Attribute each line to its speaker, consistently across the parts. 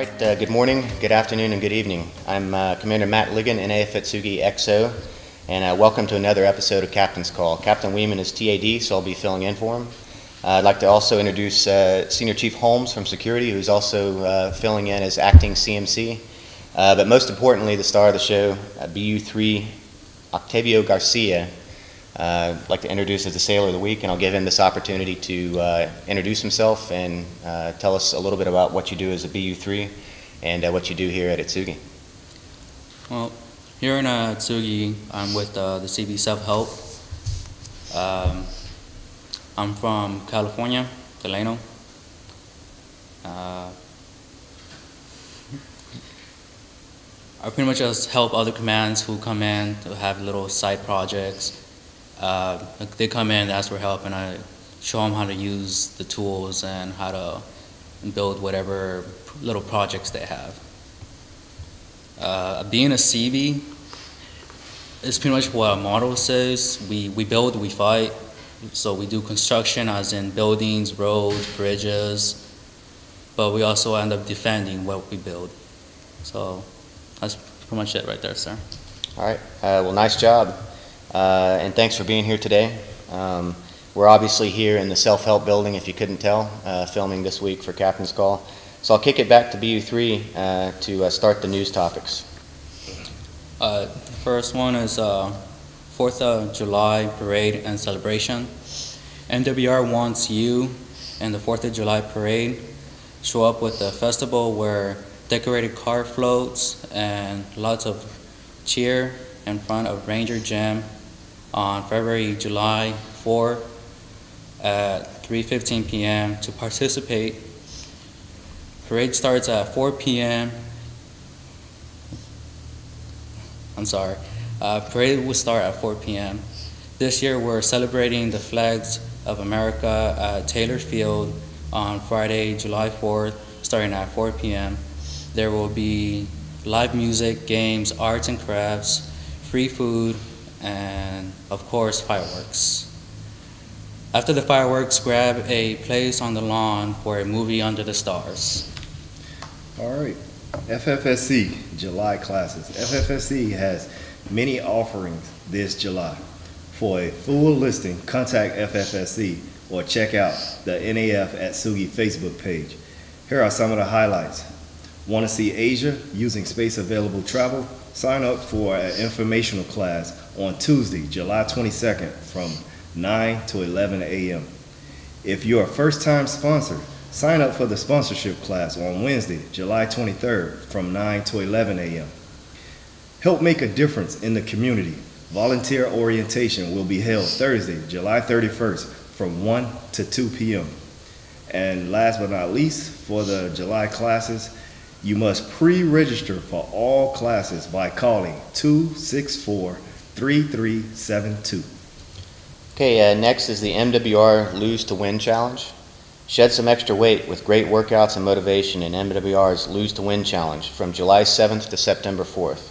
Speaker 1: All right, good morning, good afternoon, and good evening. I'm Commander Matt Ligon, NAF Atsugi XO, and welcome to another episode of Captain's Call. Captain Weeman is TAD, so I'll be filling in for him. I'd like to also introduce Senior Chief Holmes from Security, who's also filling in as Acting CMC. But most importantly, the star of the show, BU3 Octavio Garcia. I'd like to introduce as the Sailor of the Week, and I'll give him this opportunity to introduce himself and tell us a little bit about what you do as a BU3 and what you do here at Atsugi.
Speaker 2: Well, here in Atsugi, I'm with the CB Self-Help. I'm from California, Delano. I pretty much just help other commands who come in to have little side projects. They come in, ask for help, and I show them how to use the tools and how to build whatever little projects they have. Being a CB is pretty much what our motto says. We build, we fight. So we do construction, as in buildings, roads, bridges, but we also end up defending what we build. So that's pretty much it right there, sir.
Speaker 1: All right, well, nice job. And thanks for being here today. We're obviously here in the self-help building, if you couldn't tell, filming this week for Captain's Call. So I'll kick it back to BU3 to start the news topics.
Speaker 2: The first one is 4th of July parade and celebration. MWR wants you and the 4th of July parade show up with a festival where decorated car floats and lots of cheer in front of Ranger Gym on July 4 at 3:15 p.m. to participate. Parade starts at 4 p.m. Parade will start at 4 p.m. This year we're celebrating the flags of America at Taylor Field on Friday, July 4th, starting at 4 p.m. There will be live music, games, arts and crafts, free food, and of course fireworks. After the fireworks, grab a place on the lawn for a movie under the stars.
Speaker 3: All right, FFSC July classes. FFSC has many offerings this July. For a full listing, contact FFSC or check out the NAF Atsugi Facebook page. Here are some of the highlights. Want to see Asia using space available travel? Sign up for an informational class on Tuesday, July 22nd from 9 to 11 a.m. If you're a first-time sponsor, sign up for the sponsorship class on Wednesday, July 23rd from 9 to 11 a.m. Help make a difference in the community. Volunteer orientation will be held Thursday, July 31st from 1 to 2 p.m. And last but not least, for the July classes, you must pre-register for all classes by calling 264-3372.
Speaker 1: Okay, next is the MWR Lose to Win Challenge. Shed some extra weight with great workouts and motivation in MWR's Lose to Win Challenge from July 7th to September 4th.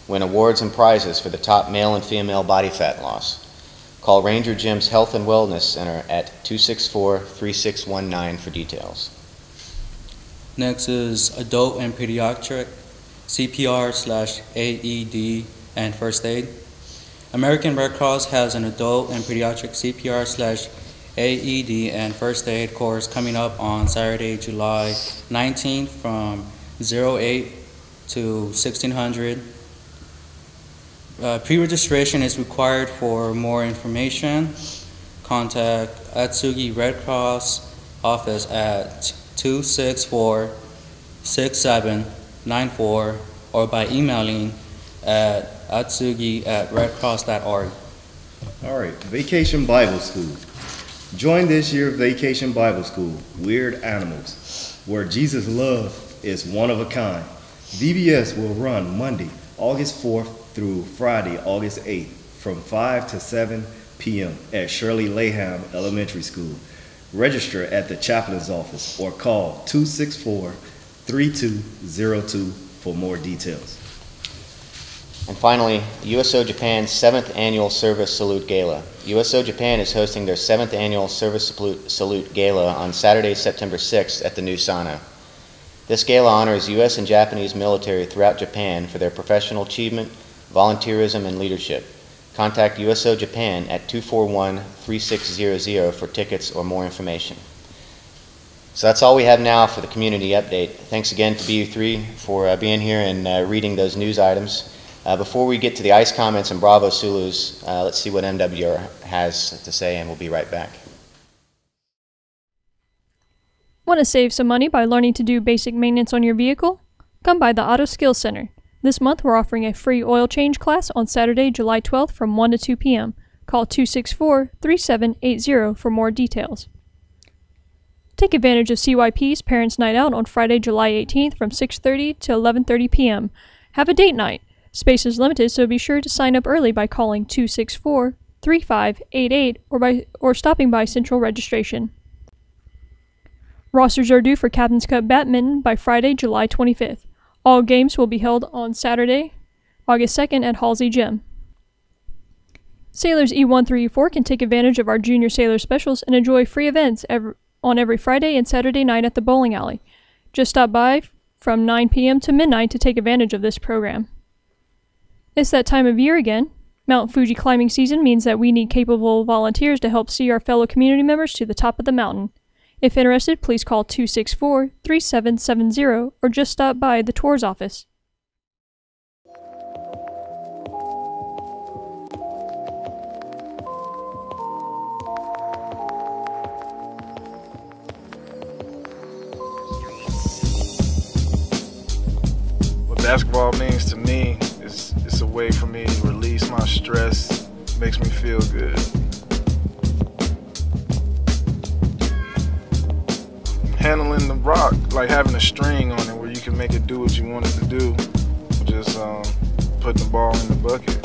Speaker 1: Win awards and prizes for the top male and female body fat loss. Call Ranger Gym's Health and Wellness Center at 264-3619 for details.
Speaker 2: Next is adult and pediatric CPR/AED and first aid. American Red Cross has an adult and pediatric CPR/AED and first aid course coming up on Saturday, July 19th from 08 to 1600. Pre-registration is required. For more information, contact Atsugi Red Cross office at 264-6794 or by emailing at atsugi@redcross.org.
Speaker 3: All right, Vacation Bible School. Join this year's Vacation Bible School, Weird Animals, where Jesus' love is one of a kind. VBS will run Monday, August 4th through Friday, August 8th from 5 to 7 p.m. at Shirley Laham Elementary School. Register at the chaplain's office or call 264-3202 for more details.
Speaker 1: And finally, USO Japan's 7th Annual Service Salute Gala. USO Japan is hosting their 7th Annual Service Salute Gala on Saturday, September 6th at the new sauna. This gala honors U.S. and Japanese military throughout Japan for their professional achievement, volunteerism, and leadership. Contact USO Japan at 241-3600 for tickets or more information. So that's all we have now for the community update. Thanks again to BU3 for being here and reading those news items. Before we get to the ICE comments and Bravo Sulus, let's see what MWR has to say, and we'll be right back.
Speaker 4: Want to save some money by learning to do basic maintenance on your vehicle? Come by the Auto Skills Center. This month we're offering a free oil change class on Saturday, July 12th from 1 to 2 p.m. Call 264-3780 for more details. Take advantage of CYP's Parents' Night Out on Friday, July 18th from 6:30 to 11:30 p.m. Have a date night. Space is limited, so be sure to sign up early by calling 264-3588 or stopping by Central Registration. Rosters are due for Captain's Cup Badminton by Friday, July 25th. All games will be held on Saturday, August 2nd at Halsey Gym. Sailors E1 through E4 can take advantage of our Junior Sailor Specials and enjoy free events on every Friday and Saturday night at the bowling alley. Just stop by from 9 p.m. to midnight to take advantage of this program. It's that time of year again. Mount Fuji climbing season means that we need capable volunteers to help see our fellow community members to the top of the mountain. If interested, please call 264-3770 or just stop by the tours office.
Speaker 5: What basketball means to me is it's a way for me to release my stress, makes me feel good. Handling the rock, like having a string on it where you can make it do what you want it to do, just putting the ball in the bucket.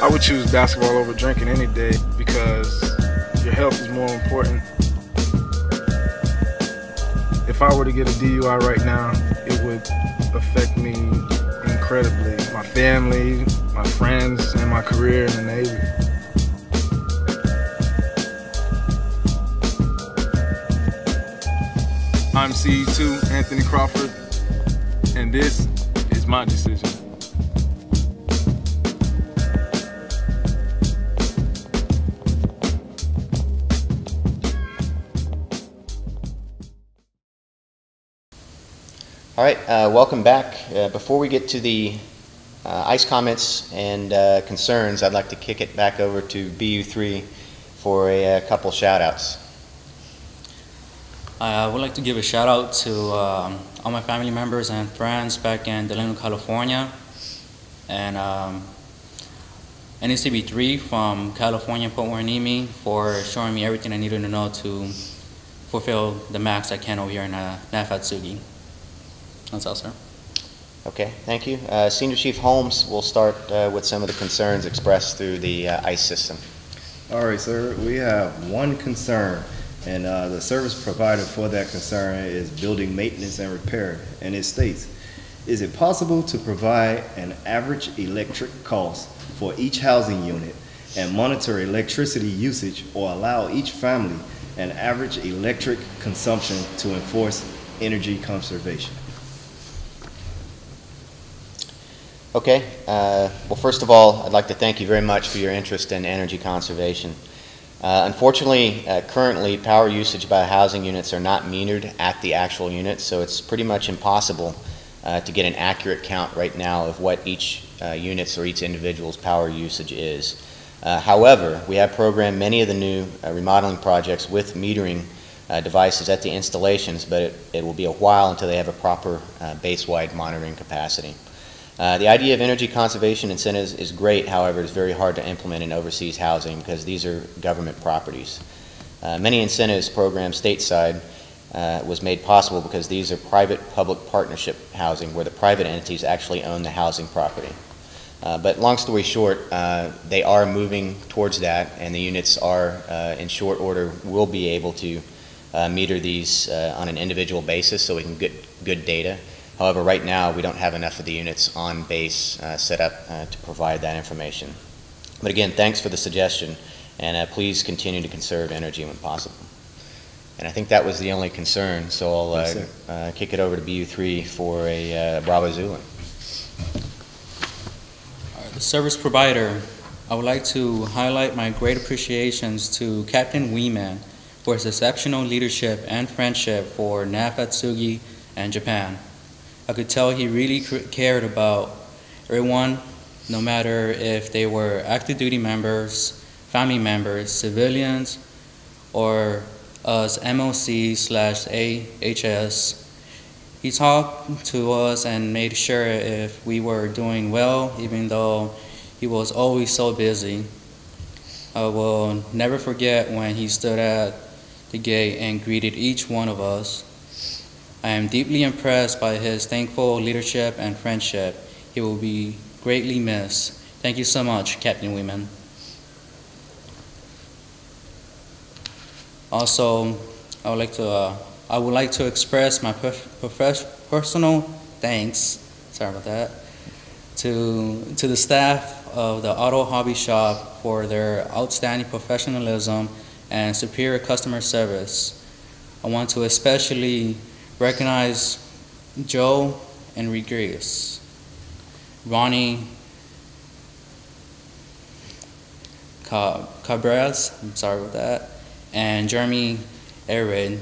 Speaker 5: I would choose basketball over drinking any day because your health is more important. If I were to get a DUI right now, it would affect me incredibly. My family, my friends, and my career in the Navy. I'm CE2 Anthony Crawford, and this is my decision.
Speaker 1: All right, welcome back. Before we get to the ICE comments and concerns, I'd like to kick it back over to BU3 for a couple shout-outs.
Speaker 2: I would like to give a shout out to all my family members and friends back in Delano, California, and NCB3 from California, Port Hueneme, for showing me everything I needed to know to fulfill the max I can over here in Atsugi. That's all, sir.
Speaker 1: Okay, thank you. Senior Chief Holmes will start with some of the concerns expressed through the ICE system.
Speaker 3: All right, sir. We have one concern, and the service provider for that concern is building maintenance and repair. And it states, is it possible to provide an average electric cost for each housing unit and monitor electricity usage, or allow each family an average electric consumption to enforce energy conservation?
Speaker 1: Okay, well, first of all, I'd like to thank you very much for your interest in energy conservation. Unfortunately, currently, power usage by housing units are not metered at the actual unit, so it's pretty much impossible to get an accurate count right now of what each unit's or each individual's power usage is. However, we have programmed many of the new remodeling projects with metering devices at the installations, but it will be a while until they have a proper base-wide monitoring capacity. The idea of energy conservation incentives is great, however, it's very hard to implement in overseas housing because these are government properties. Many incentives programs stateside was made possible because these are private-public partnership housing where the private entities actually own the housing property. But long story short, they are moving towards that, and the units are, in short order, will be able to meter these on an individual basis so we can get good data. However, right now we don't have enough of the units on base set up to provide that information. But again, thanks for the suggestion, and please continue to conserve energy when possible. And I think that was the only concern, so I'll
Speaker 3: Yes,
Speaker 1: kick it over to BU3 for a Bravo Zulu.
Speaker 2: The service provider, I would like to highlight my great appreciations to Captain Weeman for his exceptional leadership and friendship for NAF Atsugi and Japan. I could tell he really cared about everyone, no matter if they were active duty members, family members, civilians, or us MOC/AHS. He talked to us and made sure if we were doing well, even though he was always so busy. I will never forget when he stood at the gate and greeted each one of us. I am deeply impressed by his thankful leadership and friendship. He will be greatly missed. Thank you so much, Captain Weeman. Also, I would like to express my personal thanks. Sorry about that. To the staff of the Auto Hobby Shop for their outstanding professionalism and superior customer service. I want to especially recognize Joe Enriquez, Ronnie Cabras, I'm sorry about that, and Jeremy Arid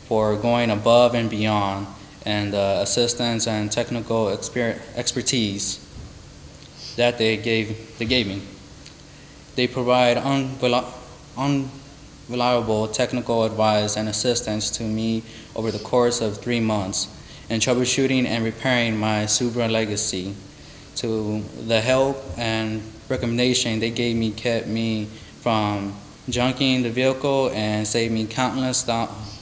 Speaker 2: for going above and beyond and the assistance and technical expertise that they gave me. They provide unreliable technical advice and assistance to me over the course of 3 months in troubleshooting and repairing my Supra Legacy. To the help and recommendation they gave me kept me from junking the vehicle and saved me countless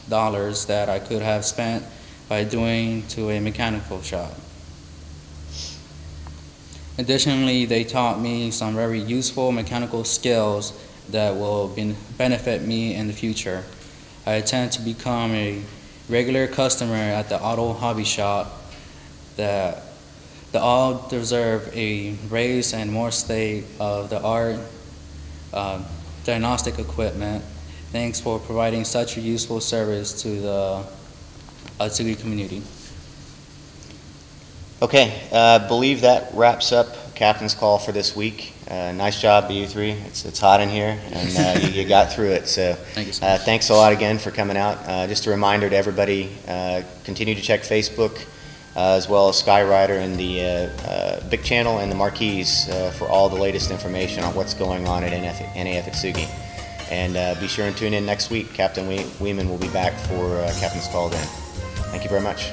Speaker 2: dollars that I could have spent by doing to a mechanical shop. Additionally, they taught me some very useful mechanical skills that will benefit me in the future. I intend to become a regular customer at the Auto Hobby Shop. They all deserve a raise and more state-of-the-art diagnostic equipment. Thanks for providing such a useful service to the Atsugi community.
Speaker 1: Okay, I believe that wraps up Captain's Call for this week. Nice job, BU3. It's hot in here, and you got through it. So,
Speaker 2: Thank you so much.
Speaker 1: thanks a lot again for coming out. Just a reminder to everybody, continue to check Facebook, as well as Skyrider and the Big Channel and the Marquees for all the latest information on what's going on at NAF Atsugi. And be sure and tune in next week. Captain Weeman will be back for Captain's Call then. Thank you very much.